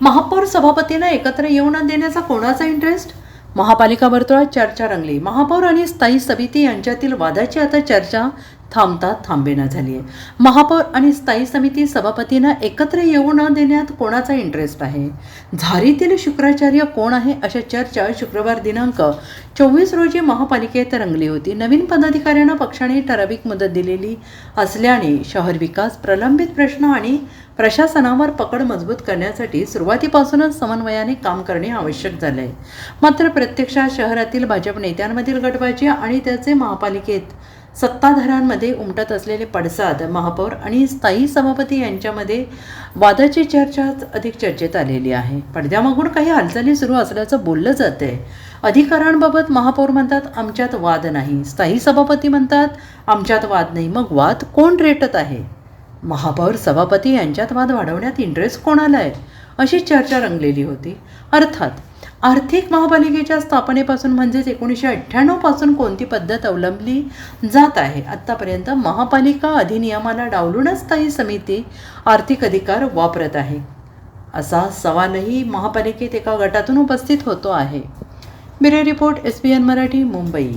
महापौर सभापतींना एकत्र येऊ न देण्याचा कोणाचा इंटरेस्ट? महापालिका वर्तुळात चर्चा रंगली. महापौर आणि स्थायी समिती यांच्यातील वादाची आता चर्चा थांबता थांबेना झाली आहे. महापौर आणि स्थायी समिती सभापतींना एकत्र येऊ न देण्यात कोणाचा इंटरेस्ट आहे? झारीतील शुक्राचार्य कोण आहे अशा चर्चा शुक्रवार दिनांक 24 रोजी महापालिकेत रंगली होती. नवीन पदाधिकाऱ्यांना पक्षाने ठराविक मुदत दिलेली असल्याने शहर विकास, प्रलंबित प्रश्न आणि प्रशासनावर पकड मजबूत करण्यासाठी सुरुवातीपासूनच समन्वयाने काम करणे आवश्यक झाले आहे. मात्र प्रत्यक्षात शहरातील भाजप नेत्यांमधील गटबाजी आणि त्याचे महापालिकेत सत्ताधाऱ्यांमध्ये उमटत असलेले पडसाद, महापौर आणि स्थायी सभापती यांच्यामध्ये वादाची चर्चा अधिक चर्चेत आलेली आहे. पडद्यामागून काही हालचाली सुरू असल्याचं बोललं जात आहे. अधिकारांबाबत महापौर म्हणतात आमच्यात वाद नाही, स्थायी सभापती म्हणतात आमच्यात वाद नाही. मग वाद कोण रेटत आहे? महापौर सभापती यांच्यात वाद वाढवण्यात इंटरेस्ट कोणाला आहे अशी चर्चा रंगलेली होती. अर्थात आर्थिक महापालिकेच्या स्थापनेपासून म्हणजेच 1998 पासून कोणती पद्धत अवलंबली जात आहे? आत्तापर्यंत महापालिका अधिनियमाला डावलूनच स्थायी समिती आर्थिक अधिकार वापरत आहे असा सवालही महापालिकेत एका गटातून उपस्थित होतो आहे. Bureau report, SBN Marathi, Mumbai.